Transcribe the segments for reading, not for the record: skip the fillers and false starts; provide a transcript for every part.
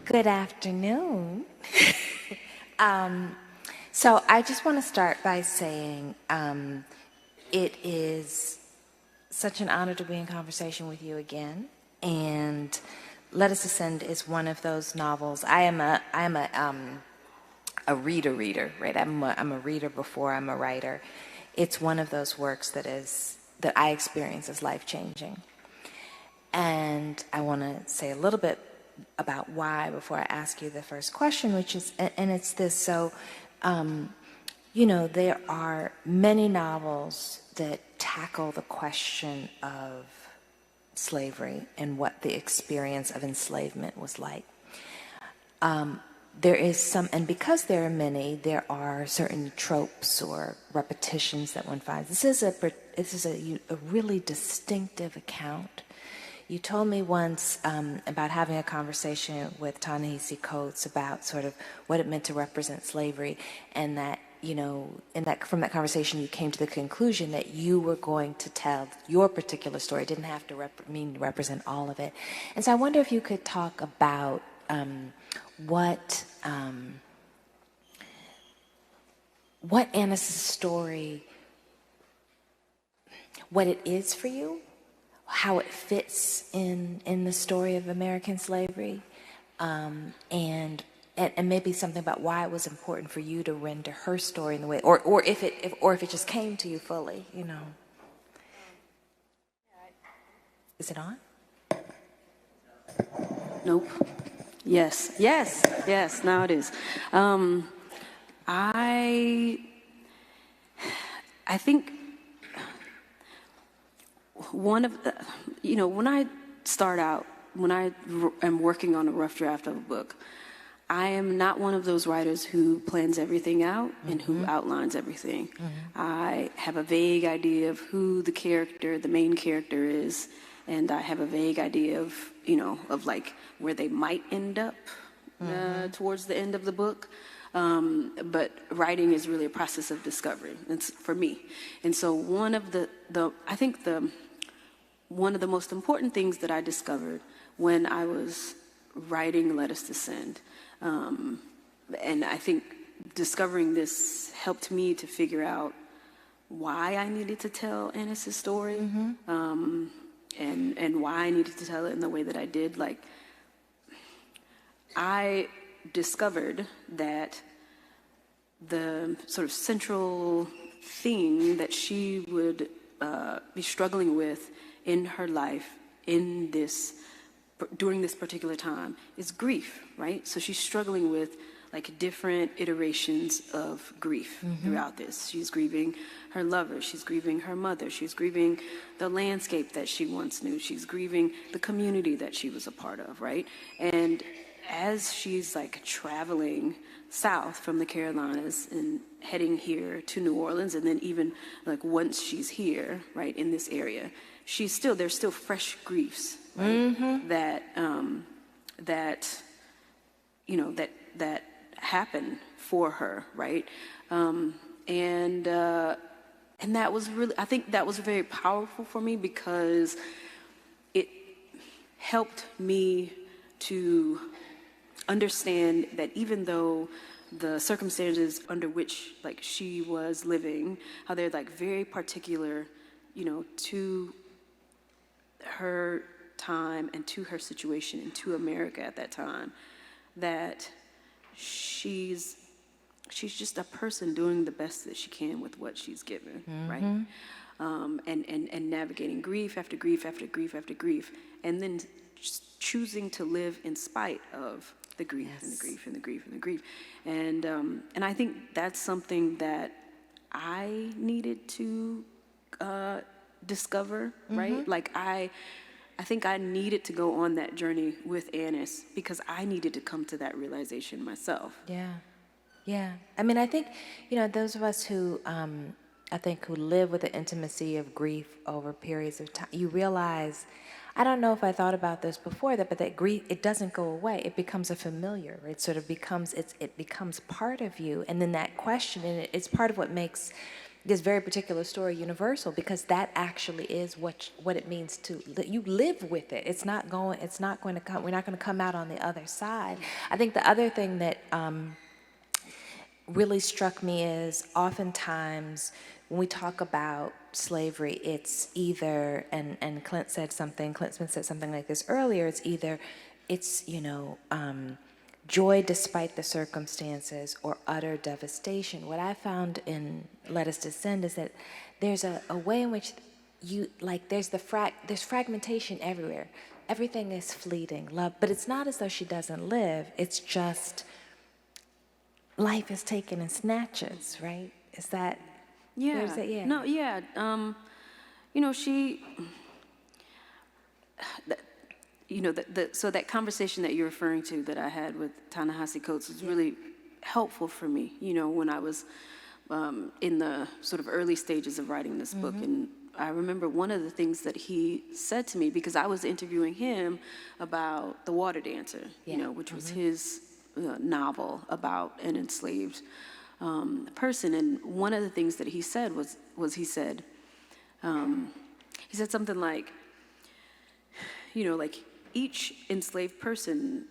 Good afternoon. So I just want to start by saying it is such an honor to be in conversation with you again. And Let Us Ascend is one of those novels. I am a reader, right? I'm a reader before I'm a writer. It's one of those works that I experience as life-changing. And I want to say a little bit about why before I ask you the first question, which is, and it's this. So, there are many novels that tackle the question of slavery and what the experience of enslavement was like. There is some, and because there are many, there are certain tropes or repetitions that one finds. This is a really distinctive account. You told me once about having a conversation with Ta-Nehisi Coates about sort of what it meant to represent slavery, and that, from that conversation you came to the conclusion that you were going to tell your particular story. It didn't have to mean to represent all of it. And so I wonder if you could talk about what Annis' story, what it is for you, how it fits in the story of American slavery, and maybe something about why it was important for you to render her story in the way, or if it just came to you fully, Is it on? Nope. Yes. Now it is. I think one of the, when I start out, when I am working on a rough draft of a book, I am not one of those writers who plans everything out and who outlines everything. I have a vague idea of who the main character is, and I have a vague idea of, of like where they might end up towards the end of the book. But writing is really a process of discovery. It's for me. And so one of one of the most important things that I discovered when I was writing Let Us Ascend, and I think discovering this helped me to figure out why I needed to tell Annis' story, and why I needed to tell it in the way that I did. Like, I discovered that the sort of central thing that she would be struggling with in her life during this particular time is grief, right? So she's struggling with like different iterations of grief throughout this. She's grieving her lover, she's grieving her mother, she's grieving the landscape that she once knew, she's grieving the community that she was a part of, right? And as she's like traveling south from the Carolinas and heading here to New Orleans, and then even like once she's here, right, in this area, there's still fresh griefs, right, that happen for her, right? And that was really, I think that was very powerful for me, because it helped me to understand that even though the circumstances under which like she was living, how they're like very particular, to her time and to her situation and to America at that time, that she's just a person doing the best that she can with what she's given, right? And navigating grief after grief after grief after grief, and then just choosing to live in spite of the grief and the grief and the grief and the grief. And I think that's something that I needed to discover, right? Like I think I needed to go on that journey with Annis because I needed to come to that realization myself. Yeah. I mean, I think, those of us who, who live with the intimacy of grief over periods of time, you realize, I don't know if I thought about this before, but that grief, it doesn't go away. It becomes a familiar. It sort of becomes, it becomes part of you. And then that question, and it's part of what makes this very particular story universal, because that actually is what it means to you live with it. It's not going to come. We're not going to come out on the other side. I think the other thing that really struck me is oftentimes when we talk about slavery, it's either, and Clint Smith said something like this earlier, it's joy despite the circumstances or utter devastation. What I found in Let Us Descend is that there's a way in which there's fragmentation everywhere. Everything is fleeting, love, but it's not as though she doesn't live, it's just life is taken in snatches, right? Is that? Yeah. Is that, yeah. No, yeah. So that conversation that you're referring to that I had with Ta-Nehisi Coates was really helpful for me, when I was in the sort of early stages of writing this book. And I remember one of the things that he said to me, because I was interviewing him about The Water Dancer, which was his novel about an enslaved person. And one of the things that he said was he said something like, like each enslaved person,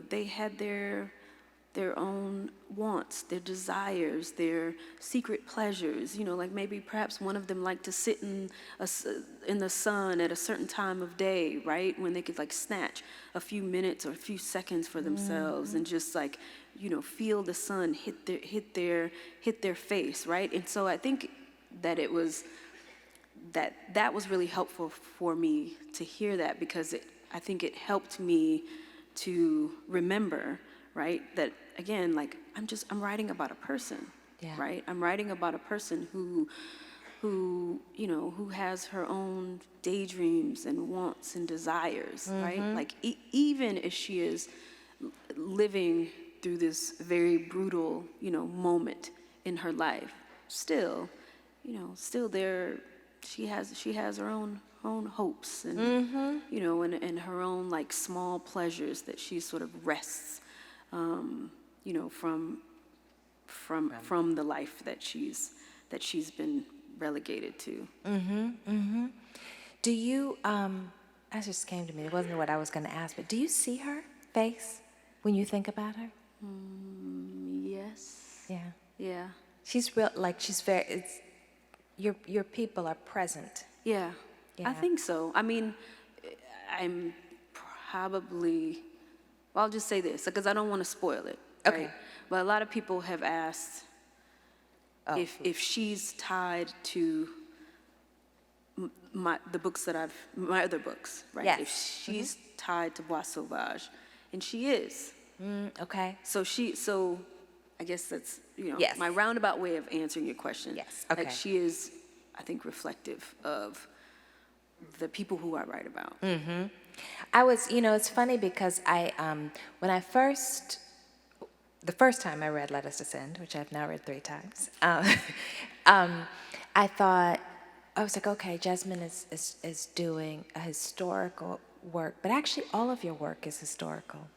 they had their own wants, their desires, their secret pleasures. Like maybe perhaps one of them liked to sit in the sun at a certain time of day, right, when they could like snatch a few minutes or a few seconds for themselves and just like feel the sun hit their face, right? And so I think that it was that was really helpful for me to hear that, because I think it helped me to remember, right, that again, like I'm writing about a person, right? I'm writing about a person who has her own daydreams and wants and desires, right? Like even if she is living through this very brutal, moment in her life, still there, she has her own hopes and and her own like small pleasures that she sort of rests from the life that she's been relegated to. Do you that just came to me, it wasn't what I was going to ask, but do you see her face when you think about her? Yes. Yeah. She's real, like she's very, it's your people are present. Yeah. I think so. I mean, I'm probably, well, I'll just say this, because I don't want to spoil it. Right? Okay. But a lot of people have asked if she's tied to my other books, right? Yes. If she's tied to Bois Sauvage, and she is. Okay. So I guess that's, Yes. my roundabout way of answering your question. Yes, okay. Like she is, I think, reflective of the people who I write about. I was, it's funny because when the first time I read Let Us Descend, which I've now read 3 times, I thought, I was like, okay, Jesmyn is doing a historical work, but actually all of your work is historical.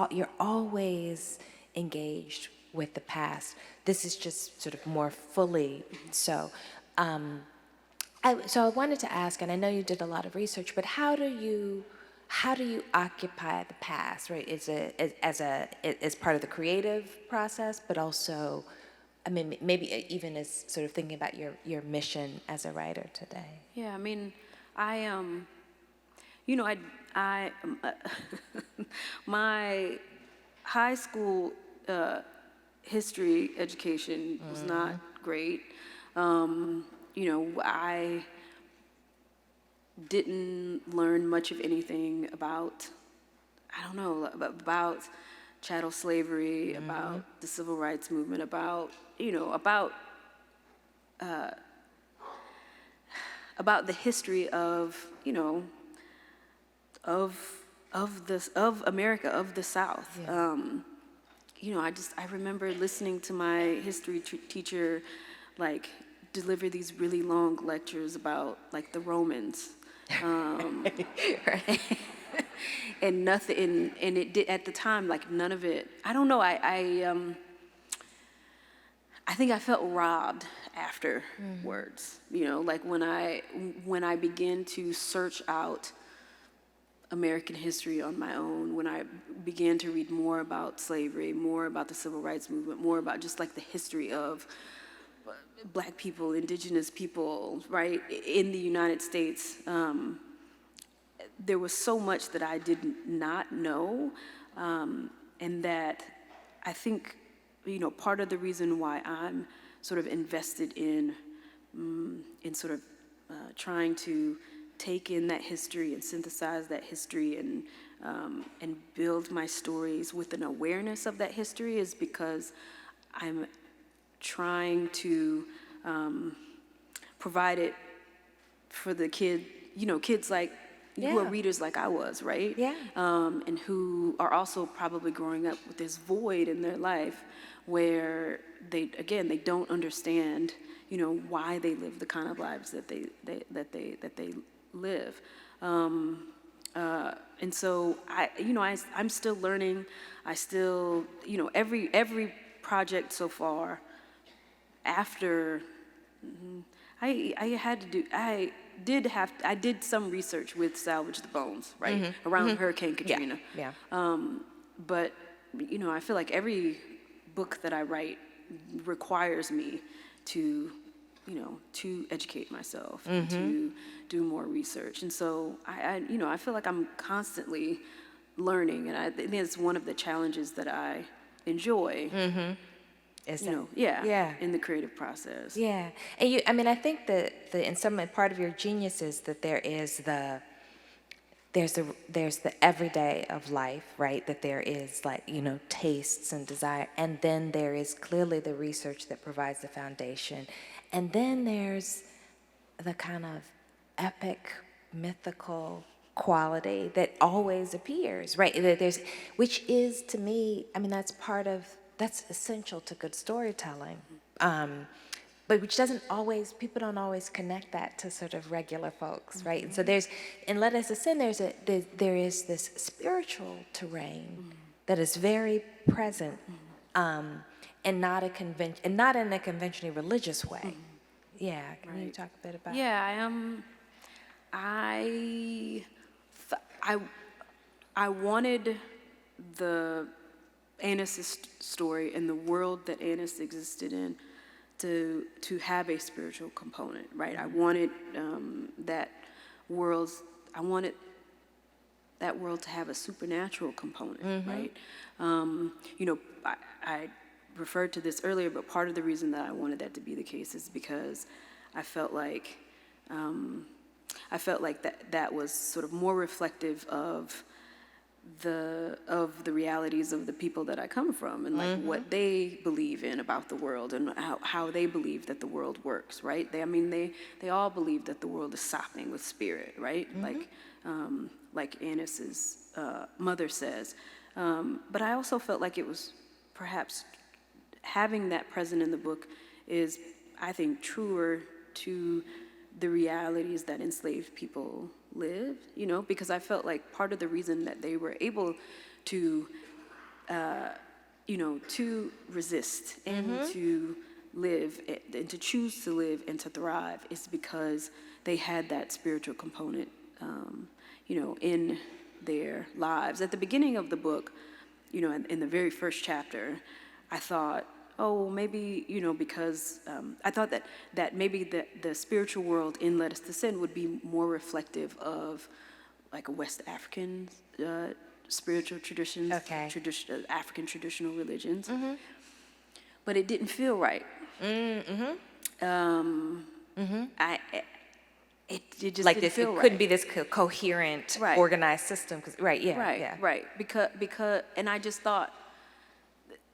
You're always engaged with the past. This is just sort of more fully so. So I wanted to ask, and I know you did a lot of research, but how do you occupy the past, right? As part of the creative process, but also, I mean, maybe even as sort of thinking about your mission as a writer today. Yeah, I mean, I my high school history education was not great. I didn't learn much of anything about, about chattel slavery, about the civil rights movement, about the history of of America, of the South. Yeah. I remember listening to my history teacher like deliver these really long lectures about like the Romans. Right. And nothing, and it did at the time, like none of it. I don't know. I think I felt robbed afterwards. Like when I began to search out American history on my own, when I began to read more about slavery, more about the civil rights movement, more about just like the history of Black people, indigenous people, right, in the United States, there was so much that I did not know, and that I think, part of the reason why I'm sort of invested in sort of trying to take in that history and synthesize that history and build my stories with an awareness of that history is because I'm trying to provide it for the kids like who are readers like I was, right? Yeah. And who are also probably growing up with this void in their life where they don't understand, why they live the kind of lives that they live. And so I'm still learning. I still, every project so far after I did some research with Salvage the Bones, right? Around Hurricane Katrina. Yeah. But, I feel like every book that I write requires me to, to educate myself and to do more research. And so I feel like I'm constantly learning, and I think it's one of the challenges that I enjoy. In the creative process. Yeah, and I think that in some part of your genius is that there's the everyday of life, right? That there is tastes and desire, and then there is clearly the research that provides the foundation, and then there's the kind of epic, mythical quality that always appears, right? Which is, to me, that's essential to good storytelling, but which people don't always connect that to sort of regular folks, right? And so in Let Us Ascend, there is this spiritual terrain that is very present, and not in a conventionally religious way. Yeah, can you talk a bit about? Yeah, I wanted the Annis' story and the world that Annis existed in to have a spiritual component, right? I wanted that world to have a supernatural component, right? I referred to this earlier, but part of the reason that I wanted that to be the case is because I felt like that was sort of more reflective of the realities of the people that I come from, and like what they believe in about the world, and how they believe that the world works, right? They all believe that the world is sopping with spirit, right? Like Annis's mother says. But I also felt like it was perhaps having that present in the book is, I think, truer to the realities that enslaved people live, because I felt like part of the reason that they were able to, to resist and to live and to choose to live and to thrive is because they had that spiritual component, in their lives. At the beginning of the book, in the very first chapter, I thought, oh, maybe, because I thought that maybe the spiritual world in Let Us Descend would be more reflective of like a West African spiritual traditions, African traditional religions. But it didn't feel right. It just like didn't feel right. It couldn't be this coherent, organized system. Right. Because, and I just thought,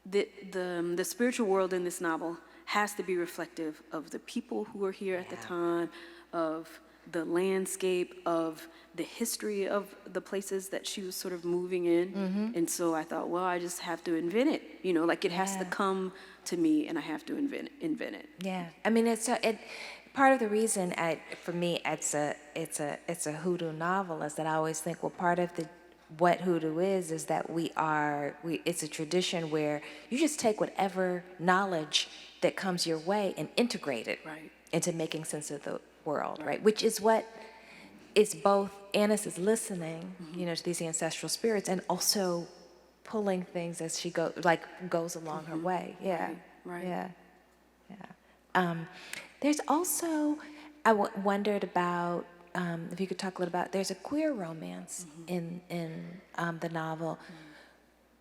the spiritual world in this novel has to be reflective of the people who were here at the time, of the landscape, of the history of the places that she was sort of moving in. And so I thought, well, I just have to invent it. It has to come to me, and I have to invent it. Yeah, part of the reason for me it's a hoodoo novel is that I always think, well, part of what hoodoo is that it's a tradition where you just take whatever knowledge that comes your way and integrate it Right. into making sense of the world, right? Which is what it's both. Annis is listening, to these ancestral spirits, and also pulling things as she goes along her way. Yeah, Right. yeah, yeah. There's also, wondered about if you could talk a little about. There's a queer romance in the novel,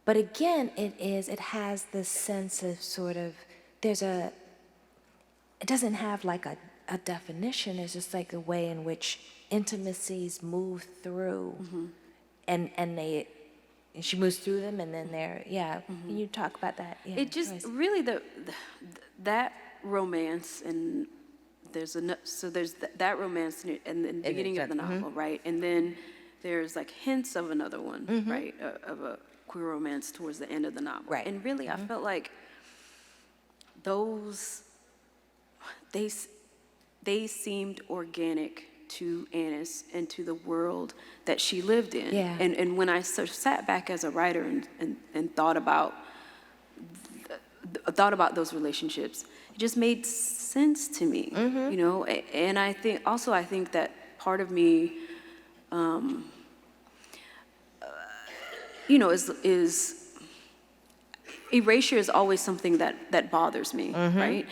but again, it has this sense of sort of it doesn't have like a definition. It's just like the way in which intimacies move through, and she moves through them, and then Can you talk about that? Yeah, It just Joyce. really that romance, and there's that romance in the beginning of the novel, right? And then there's like hints of another one, right? Of a queer romance towards the end of the novel, Right. And really, I felt like those they seemed organic to Annis and to the world that she lived in. Yeah. And when I sort of sat back as a writer and thought about those relationships, it just made sense to me, And I think that part of me, is erasure is always something that bothers me, right?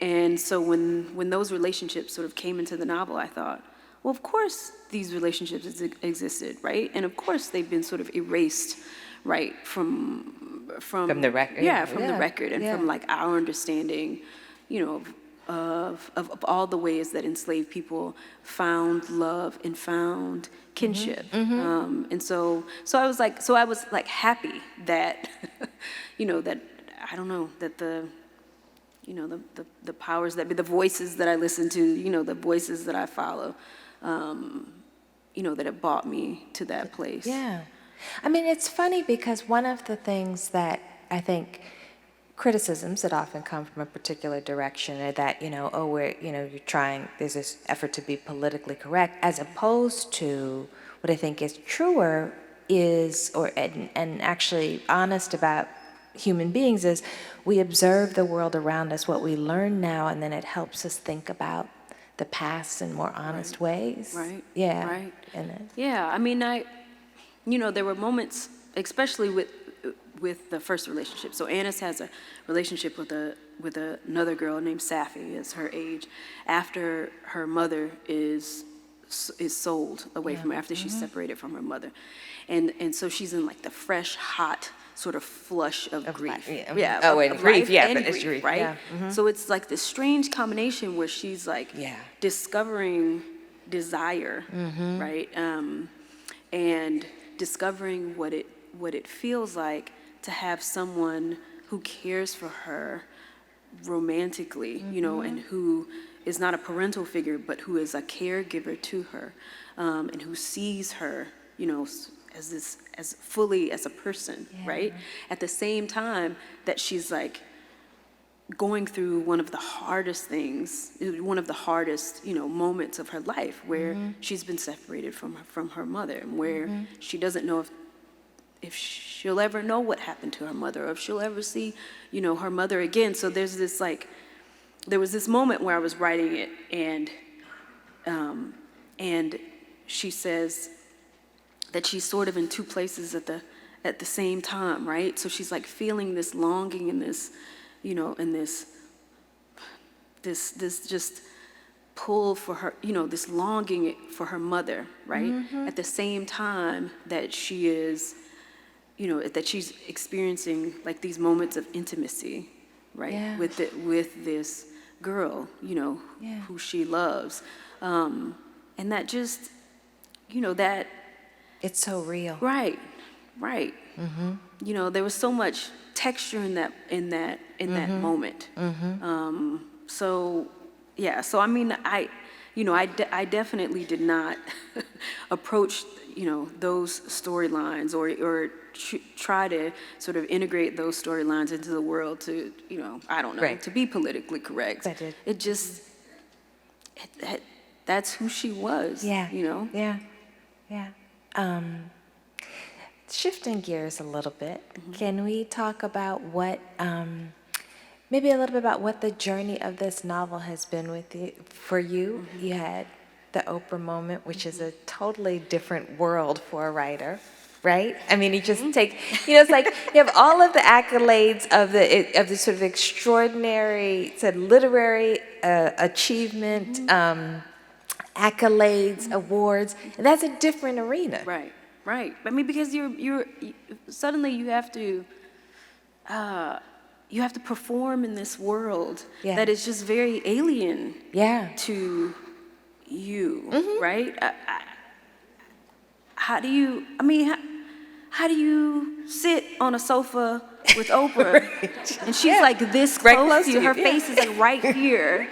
And so when those relationships sort of came into the novel, I thought, well, of course these relationships existed, right? And of course they've been sort of erased, right, from the record. Yeah, from the record, and from like our understanding, of all the ways that enslaved people found love and found kinship. And so I was like happy that, that, I don't know, that the powers that be, the voices that I listen to, the voices that I follow, that it brought me to that place. Yeah. I mean, it's funny because one of the things that I think criticisms that often come from a particular direction are that, there's this effort to be politically correct, as opposed to what I think is truer and actually honest about human beings is we observe the world around us, what we learn now, and then it helps us think about the past in more honest ways. Right. Yeah. Right. And Yeah. I mean, there were moments, especially with the first relationship. So Annis has a relationship with another girl named Safi, is her age, after her mother is sold away from her, after she's separated from her mother. And so she's in like the fresh, hot sort of flush of grief. Yeah. Of grief, life and but it's grief, grief, right? yeah. So it's like this strange combination where she's like discovering desire, right? And discovering what it feels like to have someone who cares for her romantically, and who is not a parental figure, but who is a caregiver to her, and who sees her, as fully as a person, right? At the same time that she's like going through one of the hardest moments of her life, where she's been separated from her mother, and where she doesn't know if she'll ever know what happened to her mother, or if she'll ever see, her mother again. So there was this moment where I was writing it, and she says that she's sort of in two places at the same time, right? So she's like feeling this longing and this, and this just pull for her, this longing for her mother, right? At the same time that she is, that she's experiencing like these moments of intimacy, right? With this girl, who she loves. And that just, that. it's so real. Right. There was so much texture in that moment. So I mean, I definitely did not approach, those storylines or try to sort of integrate those storylines into the world to, I don't know, to be politically correct. It just, that's who she was, Yeah. Yeah. Shifting gears a little bit, can we talk about what, maybe a little bit about what the journey of this novel has been with you, for you? You had the Oprah moment, which is a totally different world for a writer, right? I mean, you just take, it's like you have all of the accolades of the sort of extraordinary, said literary achievement, accolades, awards, and that's a different arena. Right. Right. I mean, because you're suddenly you have to perform in this world that is just very alien to you, right? How do you sit on a sofa with Oprah and she's like this close to you, her face is like right here.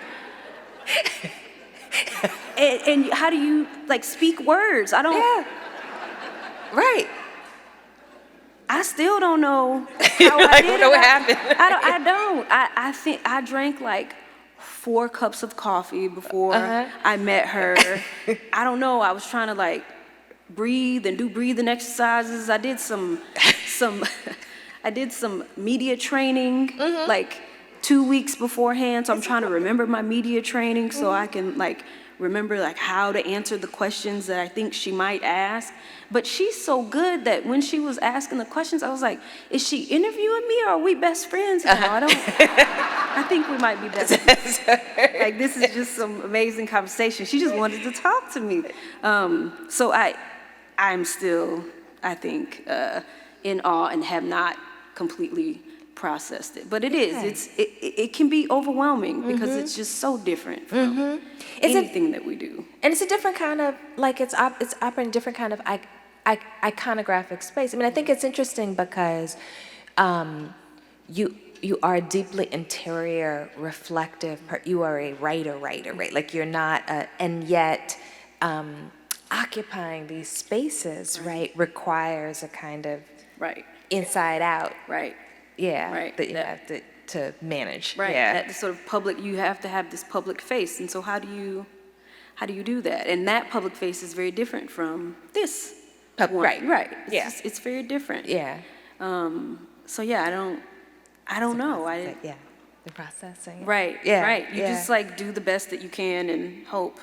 and how do you like speak words? I don't. Right. I still don't know how I did know what happened. I don't. I think I drank like 4 cups of coffee before I met her. I don't know. I was trying to like breathe and do breathing exercises. I did some media training like 2 weeks beforehand. So I'm trying to remember my media training so I can like remember like how to answer the questions that I think she might ask. But she's so good that when she was asking the questions, I was like, is she interviewing me or are we best friends now? I think we might be best friends. Like this is just some amazing conversation. She just wanted to talk to me. So I'm still, I think, in awe and have not completely processed it. But it is, it can be overwhelming because it's just so different from anything that we do. And it's a different kind of, like it's operating a different kind of iconographic space. I mean, I think it's interesting because you are a deeply interior, reflective, you are a writer, right? Like you're not, and yet occupying these spaces, right, requires a kind of inside out. Right. Yeah, that you have to manage. Right, yeah. That sort of public, you have to have this public face. And so how do you do that? And that public face is very different from this one. Right. It's very different. Yeah. So yeah, I don't know. The processing. Right, yeah. Right. You just like do the best that you can and hope,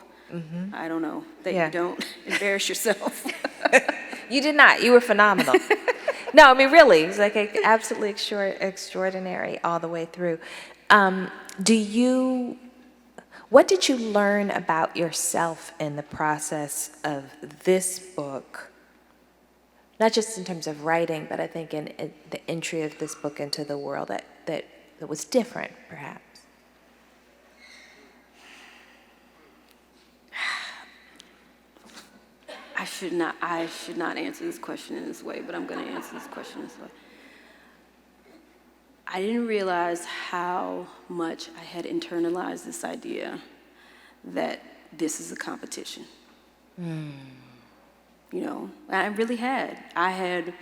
I don't know, that you don't embarrass yourself. You did not. You were phenomenal. No, I mean, really, it's like absolutely extraordinary all the way through. What did you learn about yourself in the process of this book? Not just in terms of writing, but I think in the entry of this book into the world that was different, perhaps. I should not answer this question in this way, but I'm going to answer this question this way. I didn't realize how much I had internalized this idea that this is a competition. I really had. I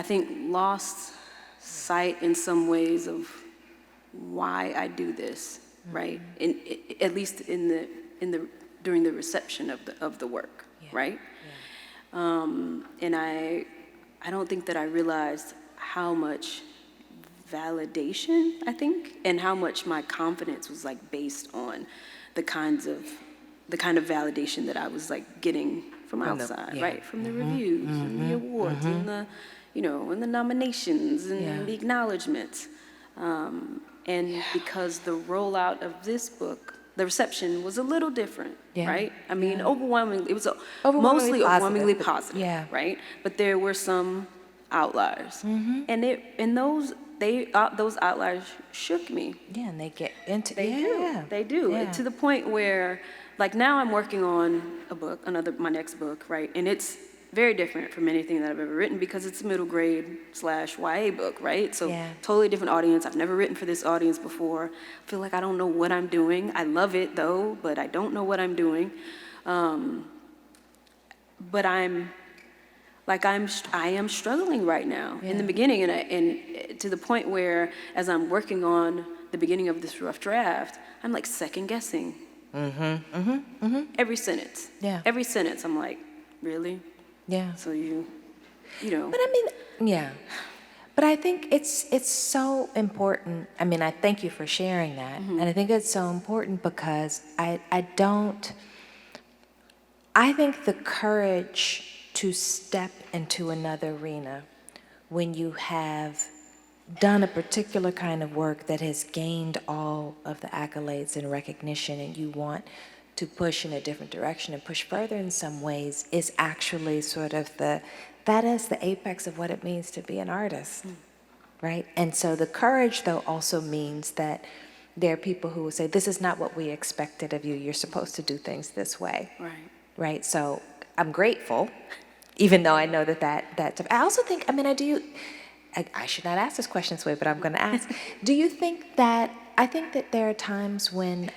think, lost sight in some ways of why I do this, right? At least during the reception of the work. Right? Yeah. And I don't think that I realized how much validation, I think, and how much my confidence was like based on the kind of validation that I was like getting from outside, right? From the reviews and the awards and the, and the nominations and the acknowledgments. And because the rollout of this book, the reception was a little different, right? I mean, overwhelmingly, it was mostly overwhelmingly positive, right? But there were some outliers, and those outliers shook me. Yeah, and they get into They do to the point where, like, now I'm working on a book, my next book, right? And it's very different from anything that I've ever written because it's a middle grade / YA book, right? So totally different audience. I've never written for this audience before. I feel like I don't know what I'm doing. I love it though, but I don't know what I'm doing. But I am struggling right now in the beginning, and to the point where as I'm working on the beginning of this rough draft, I'm like second guessing every sentence. Every sentence, I'm like, really? Yeah. So you But I mean, yeah. But I think it's so important. I mean, I thank you for sharing that. And I think it's so important because I think the courage to step into another arena when you have done a particular kind of work that has gained all of the accolades and recognition, and you want to push in a different direction and push further in some ways, is actually sort of that is the apex of what it means to be an artist, right? And so the courage, though, also means that there are people who will say, this is not what we expected of you. You're supposed to do things this way. Right? So I'm grateful, even though I know that I also think, I mean, I should not ask this question this way, but I'm going to ask. Do you think that, I think that there are times when,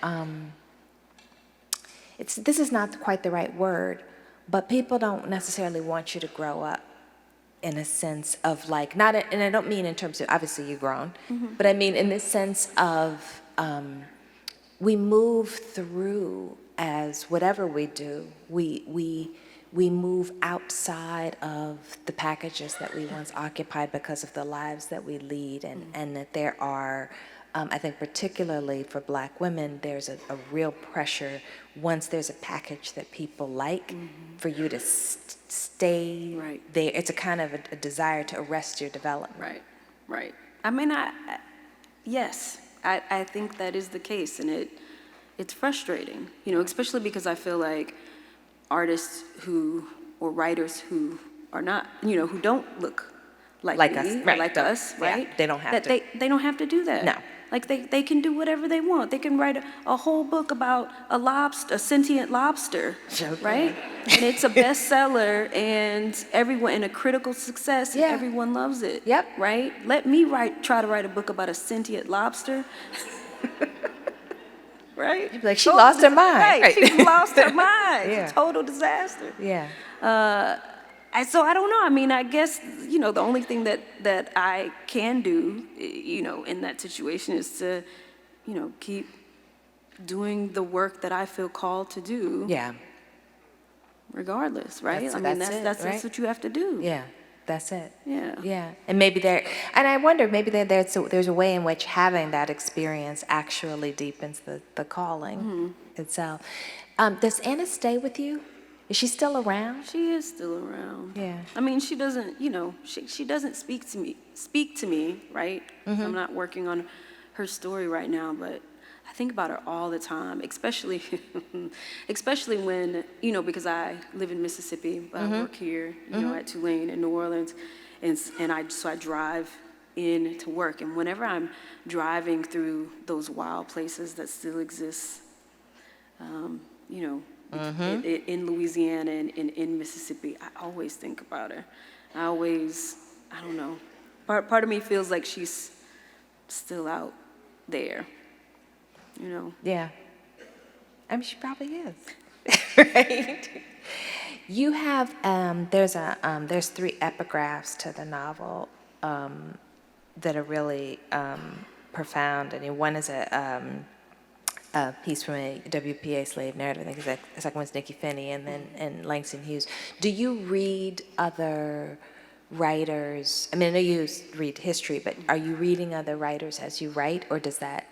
this is not quite the right word, but people don't necessarily want you to grow up in a sense of like, and I don't mean in terms of, obviously you've grown, but I mean in this sense of, we move through as whatever we do, we move outside of the packages that we once occupied because of the lives that we lead, and that there are, I think particularly for Black women, there's a real pressure once there's a package that people like for you to stay there. It's a kind of a desire to arrest your development. Right. I mean, yes, I think that is the case, and it's frustrating, especially because I feel like artists or writers who are not, who don't look like us, me, right? Like us, right? Yeah, they don't have to. They don't have to do that. No. Like they can do whatever they want. They can write a whole book about a sentient lobster, right? And it's a bestseller, and everyone, and a critical success, and everyone loves it. Yep. Right? Let me try to write a book about a sentient lobster. Right? You'd be like, she lost her mind. Right. She lost her mind. Yeah. It's a total disaster. Yeah. So I don't know. I mean, I guess, the only thing that I can do, in that situation is to, keep doing the work that I feel called to do. Yeah. Regardless, right? That's what you have to do. Yeah. That's it. Yeah. Yeah. And I wonder, maybe there's a way in which having that experience actually deepens the calling itself. Does Anna stay with you? Is she still around? She is still around. Yeah. I mean, she doesn't, she doesn't speak to me, right? I'm not working on her story right now, but I think about her all the time, especially when, because I live in Mississippi, but I work here, at Tulane in New Orleans, and I drive in to work, and whenever I'm driving through those wild places that still exist, in Louisiana and in Mississippi, I always think about her. I don't know, part of me feels like she's still out there. Yeah. I mean, she probably is. Right? You have, there's 3 epigraphs to the novel that are really profound. I mean, one is a piece from a WPA slave narrative. I think the second one's Nikki Finney, and Langston Hughes. Do you read other writers? I mean, I know you read history, but are you reading other writers as you write, or does that?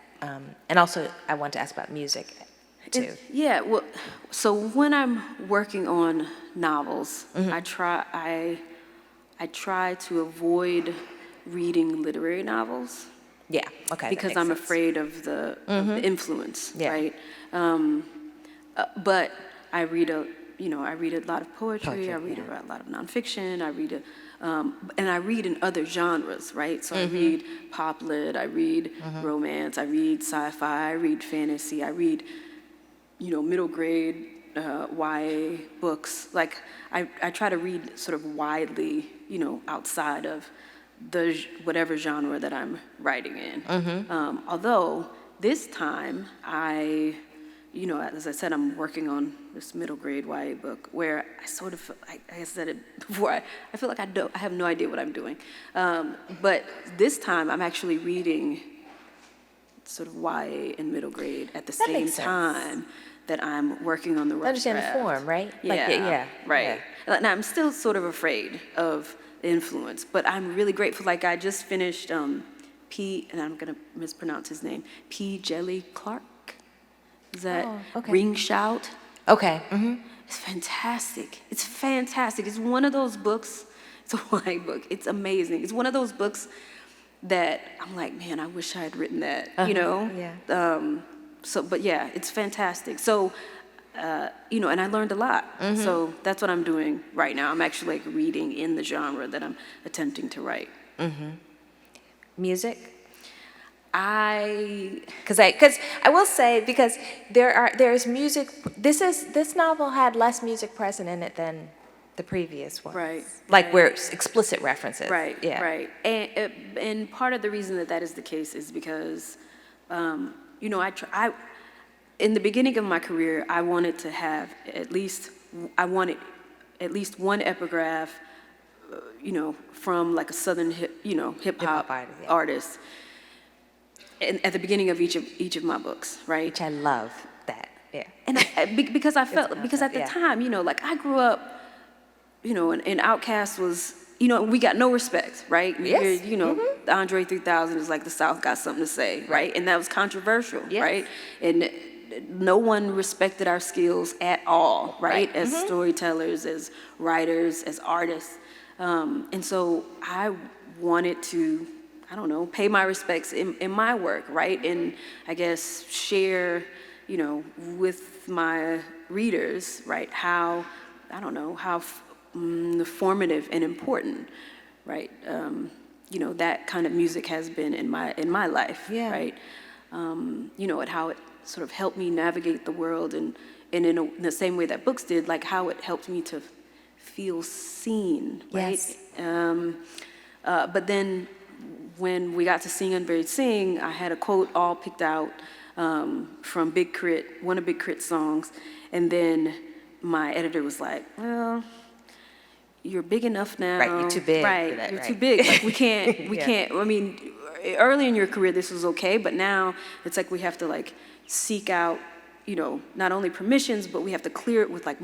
And also, I want to ask about music, too. Well, so when I'm working on novels, I try to avoid reading literary novels. Yeah, okay. Because I'm afraid of the influence, right? But I read a lot of poetry. I read a lot of nonfiction. And I read in other genres, right? So I read pop lit, I read romance, I read sci-fi, I read fantasy, I read, middle grade YA books. Like I try to read sort of widely, outside of whatever genre that I'm writing in. Although this time as I said, I'm working on this middle grade YA book where I sort of, like I said it before, I feel like I have no idea what I'm doing. But this time I'm actually reading sort of YA and middle grade at the same time that I'm working on the rough Understand draft. the form, right? Yeah, Like, yeah, right. yeah. And I'm still sort of afraid of the influence, but I'm really grateful. Like I just finished P, and I'm gonna mispronounce his name, P. Jelly Clark. Is that okay. Ring Shout? Okay. It's fantastic. It's fantastic. It's one of those books. It's a white book. It's amazing. It's one of those books that I'm like, man, I wish I had written that. You know. Yeah. So, but yeah, it's fantastic. So, you know, and I learned a lot. So that's what I'm doing right now. I'm actually like reading in the genre that I'm attempting to write. Music? I Because I will say, because there's music. This novel had less music present in it than the previous one. Right. Like where it's explicit references. Right. Yeah. Right. And part of the reason that that is the case is because, you know, I in the beginning of my career, I wanted to have at least one epigraph, you know, from like a Southern hip hop artist. And at the beginning of each of my books, right? Which I love that. Yeah. And because I felt, because at the time, you know, like I grew up, you know, and Outkast was, you know, we got no respect, right? Yes. You know, the Andre 3000 is like the South got something to say, right? And that was controversial, right? And no one respected our skills at all, right? As storytellers, as writers, as artists. And so I wanted to, I don't know, pay my respects in my work, right? And I guess share, you know, with my readers, right, how, I don't know, how formative and important, right, you know, that kind of music has been in my life, right? You know, and how it sort of helped me navigate the world, and in the same way that books did, like how it helped me to feel seen, right? Yes. But then when we got to Sing Unburied Sing, I had a quote all picked out from Big Crit, one of Big Crit's songs, and then my editor was like, well, you're big enough now. Right, you're too big. Right, for that, you're right. too big. Like we can't, I mean, early in your career this was okay, but now it's like we have to like seek out, you know, not only permissions, but we have to clear it with like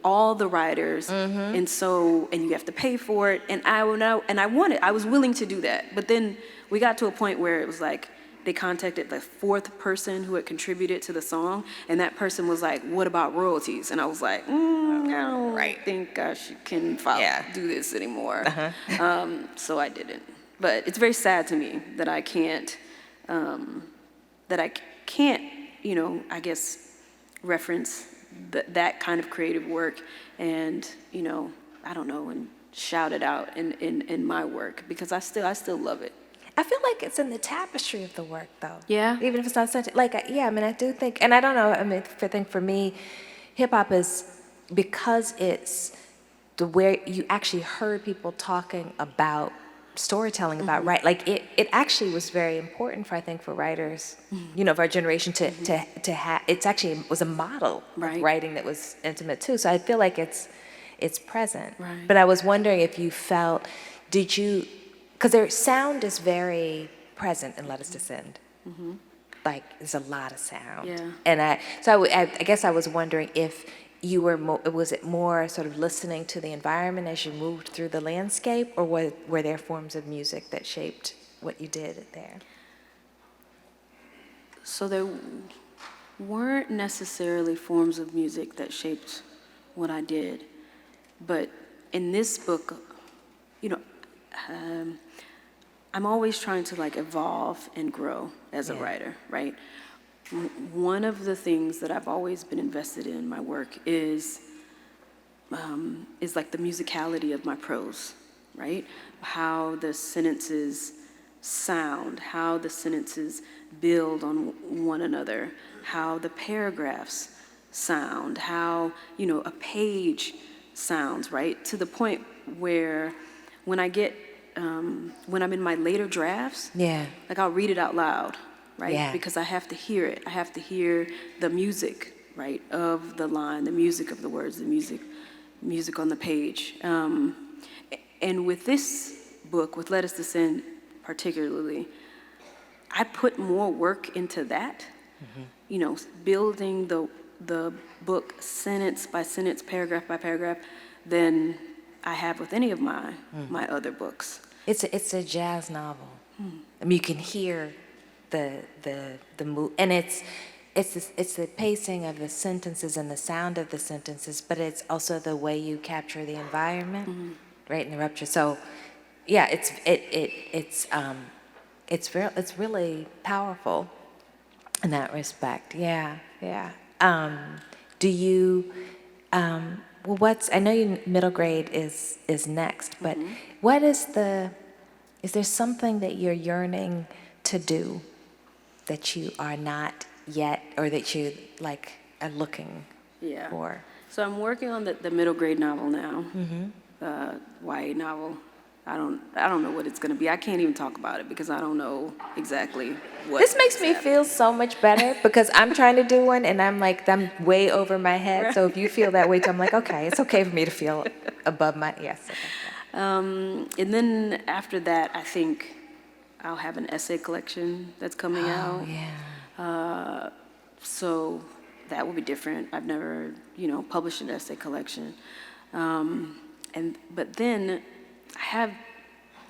all the writers, and so, and you have to pay for it, and I was willing to do that, but then we got to a point where it was like, they contacted the fourth person who had contributed to the song, and that person was like, what about royalties? And I was like, I don't think I can do this anymore. So I didn't. But it's very sad to me that I can't, you know, I guess, reference that kind of creative work and, you know, I don't know, and shout it out in my work, because I still love it. I feel like it's in the tapestry of the work, though. Yeah? Even if it's not such, like, yeah, I mean, I do think, and I don't know, I mean, I think for me, hip-hop is, because it's where you actually heard people talking about storytelling, about like, it actually was very important for, I think, for writers, you know, of our generation to have, it's actually was a model of writing that was intimate, too. So I feel like it's present. Right. But I was wondering if you felt, because their sound is very present in Let Us Descend. Like, there's a lot of sound. Yeah. And I guess I was wondering if you were was it more sort of listening to the environment as you moved through the landscape, or were there forms of music that shaped what you did there? So there weren't necessarily forms of music that shaped what I did, but in this book, you know, I'm always trying to like evolve and grow as a writer, right? One of the things that I've always been invested in my work is like the musicality of my prose, right? How the sentences sound, how the sentences build on one another, how the paragraphs sound, how, you know, a page sounds, right? To the point where when I get, when I'm in my later drafts, like I'll read it out loud, right? Yeah. Because I have to hear it. I have to hear the music, right, of the line, the music of the words, the music on the page. And with this book, with Let Us Descend particularly, I put more work into that building the book sentence by sentence, paragraph by paragraph, than I have with any of my other books. It's a jazz novel. I mean, you can hear the move, and it's the pacing of the sentences and the sound of the sentences, but it's also the way you capture the environment, right, in the rupture. So, yeah, it's really powerful in that respect. Yeah. Do you? Well, I know middle grade is next, but what is there something that you're yearning to do that you are not yet, or that you are looking for? So I'm working on the middle grade novel now, YA novel. I don't know what it's going to be. I can't even talk about it because I don't know exactly what. This makes me feel so much better because I'm trying to do one and I'm way over my head. Right. So if you feel that way too, I'm like, okay, it's okay for me to feel above my, yes. Okay. And then after that, I think I'll have an essay collection that's coming out. Oh, yeah. So that will be different. I've never, published an essay collection. But then I have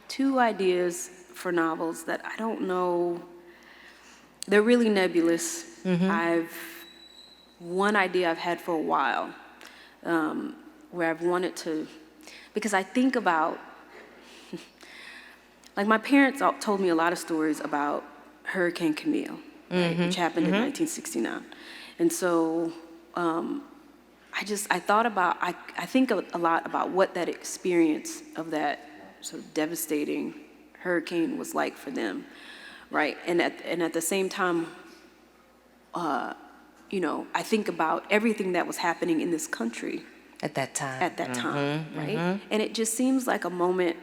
2 ideas for novels that I don't know. They're really nebulous. One idea I've had for a while, where I've wanted to, because I think about, my parents told me a lot of stories about Hurricane Camille, right, which happened in 1969. And so I thought about, I think a lot about what that experience of that sort of devastating hurricane was like for them, right? And at the same time, I think about everything that was happening in this country at that time. Right? And it just seems like a moment.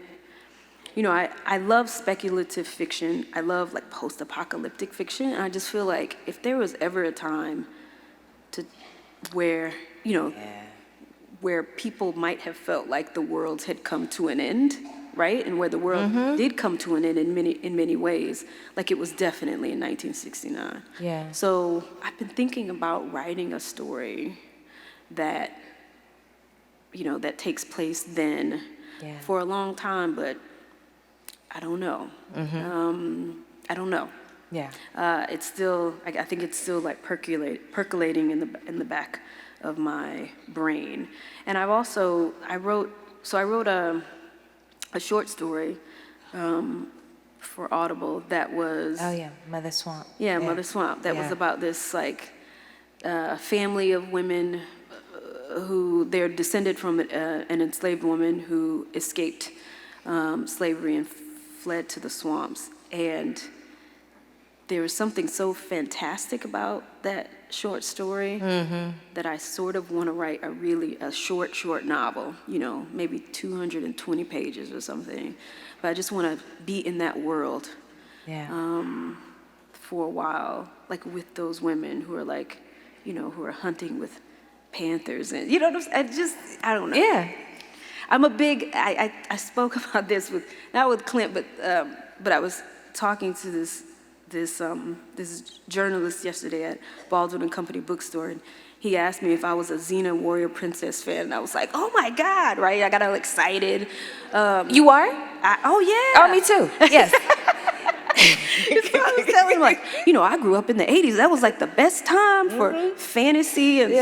I love speculative fiction. I love post-apocalyptic fiction. And I just feel like if there was ever a time where where people might have felt like the world had come to an end, right? And where the world did come to an end in many ways, it was definitely in 1969. Yeah. So I've been thinking about writing a story that, that takes place then for a long time, but I don't know. I don't know. Yeah. It's still, I think it's still percolating in the back of my brain. And I wrote a short story for Audible that was... Oh, yeah, Mother Swamp. Yeah, Mother Swamp. That was about this, family of women who, they're descended from an enslaved woman who escaped slavery and fled to the swamps. And there was something so fantastic about that short story that I sort of want to write a short novel, maybe 220 pages or something. But I just want to be in that world for a while, with those women who are who are hunting with panthers and, I don't know. Yeah. I'm a big, I spoke about this not with Clint, but I was talking to this journalist yesterday at Baldwin and Company bookstore, and he asked me if I was a Xena Warrior Princess fan, and I was like, oh my God, right? I got all excited. You are? Oh yeah. Oh, me too. Yes. So I was telling him, I grew up in the 80s. That was the best time for fantasy and,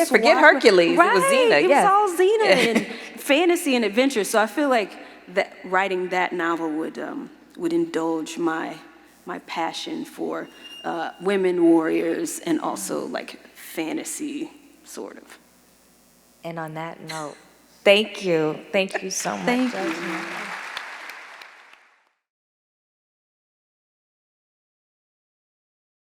forget Hercules. Right. It was Xena. It was all Xena and fantasy and adventure. So I feel like that writing that novel would indulge my passion for women warriors and also fantasy, sort of. And on that note, thank you so much. Thank you.